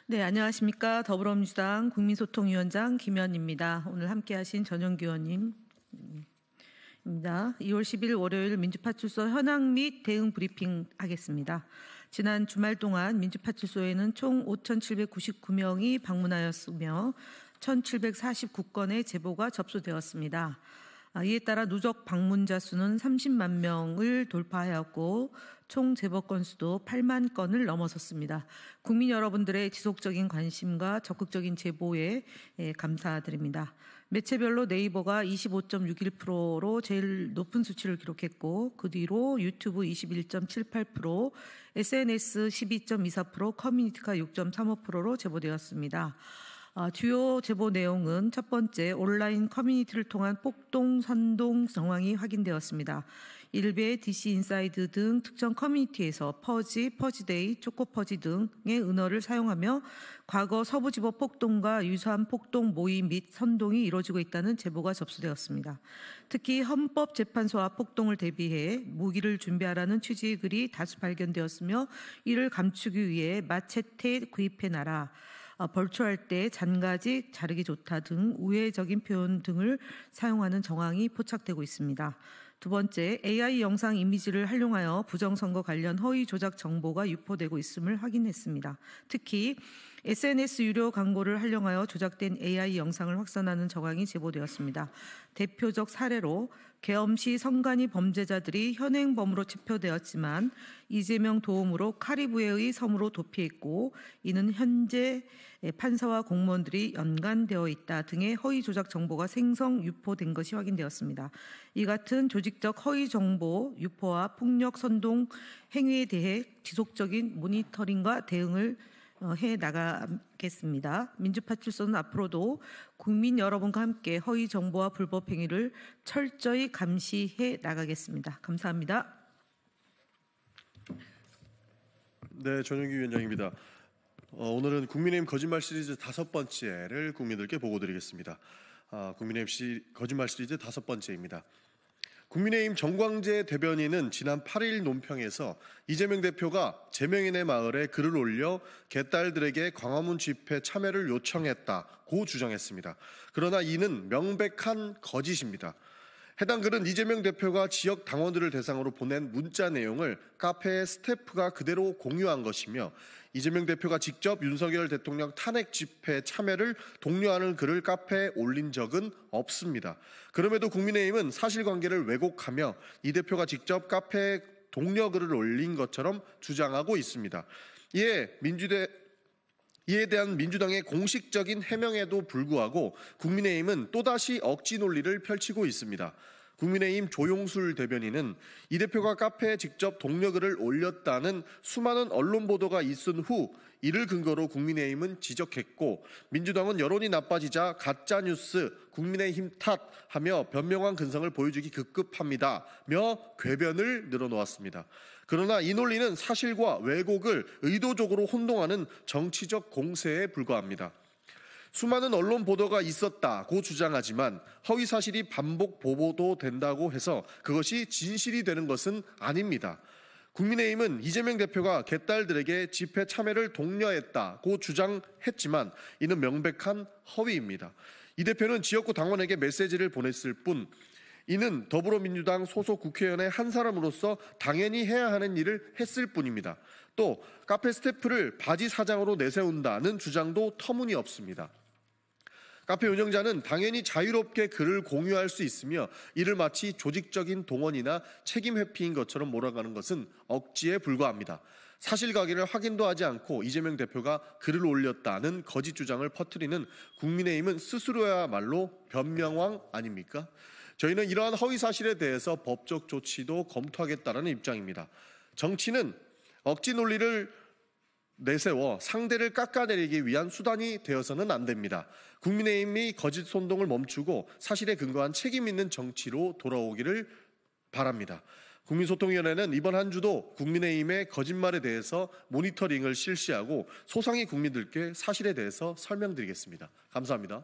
네, 안녕하십니까. 더불어민주당 국민소통위원장 김현입니다. 오늘 함께하신 전영기 의원님입니다. 2월 10일 월요일 민주파출소 현황 및 대응 브리핑 하겠습니다. 지난 주말 동안 민주파출소에는 총 5,799명이 방문하였으며 1,749건의 제보가 접수되었습니다. 이에 따라 누적 방문자 수는 30만 명을 돌파하였고 총 제보 건수도 8만 건을 넘어섰습니다. 국민 여러분들의 지속적인 관심과 적극적인 제보에 감사드립니다. 매체별로 네이버가 25.61%로 제일 높은 수치를 기록했고 그 뒤로 유튜브 21.78%, SNS 12.24%, 커뮤니티가 6.35%로 제보되었습니다. 주요 제보 내용은 첫 번째, 온라인 커뮤니티를 통한 폭동, 선동 정황이 확인되었습니다. 일베, DC 인사이드 등 특정 커뮤니티에서 퍼지, 퍼지데이, 초코퍼지 등의 은어를 사용하며 과거 서부지법 폭동과 유사한 폭동 모의 및 선동이 이루어지고 있다는 제보가 접수되었습니다. 특히 헌법재판소와 폭동을 대비해 무기를 준비하라는 취지의 글이 다수 발견되었으며 이를 감추기 위해 마체테 구입해놔라, 벌초할 때 잔가직 자르기 좋다 등 우회적인 표현 등을 사용하는 정황이 포착되고 있습니다. 두 번째, AI 영상 이미지를 활용하여 부정선거 관련 허위 조작 정보가 유포되고 있음을 확인했습니다. 특히 SNS 유료 광고를 활용하여 조작된 AI 영상을 확산하는 정황이 제보되었습니다. 대표적 사례로 계엄시 선관위 범죄자들이 현행범으로 체포되었지만 이재명 도움으로 카리브해의 섬으로 도피했고 이는 현재 판사와 공무원들이 연관되어 있다 등의 허위 조작 정보가 생성 유포된 것이 확인되었습니다. 이 같은 조직적 허위 정보 유포와 폭력 선동 행위에 대해 지속적인 모니터링과 대응을 해 나가겠습니다. 민주파출소는 앞으로도 국민 여러분과 함께 허위 정보와 불법 행위를 철저히 감시해 나가겠습니다. 감사합니다. 네, 전영기 위원장입니다. 오늘은 국민의힘 거짓말 시리즈 5번째를 국민들께 보고드리겠습니다. 국민의힘 거짓말 시리즈 5번째입니다. 국민의힘 정광재 대변인은 지난 8일 논평에서 이재명 대표가 제명인의 마을에 글을 올려 개딸들에게 광화문 집회 참여를 요청했다고 주장했습니다. 그러나 이는 명백한 거짓입니다. 해당 글은 이재명 대표가 지역 당원들을 대상으로 보낸 문자 내용을 카페의 스태프가 그대로 공유한 것이며 이재명 대표가 직접 윤석열 대통령 탄핵 집회 참여를 독려하는 글을 카페에 올린 적은 없습니다. 그럼에도 국민의힘은 사실관계를 왜곡하며 이 대표가 직접 카페에 독려 글을 올린 것처럼 주장하고 있습니다. 이에 대한 민주당의 공식적인 해명에도 불구하고 국민의힘은 또다시 억지 논리를 펼치고 있습니다. 국민의힘 조용술 대변인은 이 대표가 카페에 직접 독려글을 올렸다는 수많은 언론 보도가 있은 후 이를 근거로 국민의힘은 지적했고 민주당은 여론이 나빠지자 가짜뉴스 국민의힘 탓하며 변명한 근성을 보여주기 급급합니다며 궤변을 늘어놓았습니다. 그러나 이 논리는 사실과 왜곡을 의도적으로 혼동하는 정치적 공세에 불과합니다. 수많은 언론 보도가 있었다고 주장하지만 허위 사실이 반복 보도된다고 해서 그것이 진실이 되는 것은 아닙니다. 국민의힘은 이재명 대표가 개딸들에게 집회 참여를 독려했다고 주장했지만 이는 명백한 허위입니다. 이 대표는 지역구 당원에게 메시지를 보냈을 뿐 이는 더불어민주당 소속 국회의원의 한 사람으로서 당연히 해야 하는 일을 했을 뿐입니다. 또 카페 스태프를 바지 사장으로 내세운다는 주장도 터무니없습니다. 카페 운영자는 당연히 자유롭게 글을 공유할 수 있으며 이를 마치 조직적인 동원이나 책임 회피인 것처럼 몰아가는 것은 억지에 불과합니다. 사실관계를 확인도 하지 않고 이재명 대표가 글을 올렸다는 거짓 주장을 퍼뜨리는 국민의힘은 스스로야말로 변명왕 아닙니까? 저희는 이러한 허위 사실에 대해서 법적 조치도 검토하겠다는 입장입니다. 정치는 억지 논리를 내세워 상대를 깎아내리기 위한 수단이 되어서는 안 됩니다. 국민의힘이 거짓 선동을 멈추고 사실에 근거한 책임 있는 정치로 돌아오기를 바랍니다. 국민소통위원회는 이번 한 주도 국민의힘의 거짓말에 대해서 모니터링을 실시하고 소상히 국민들께 사실에 대해서 설명드리겠습니다. 감사합니다.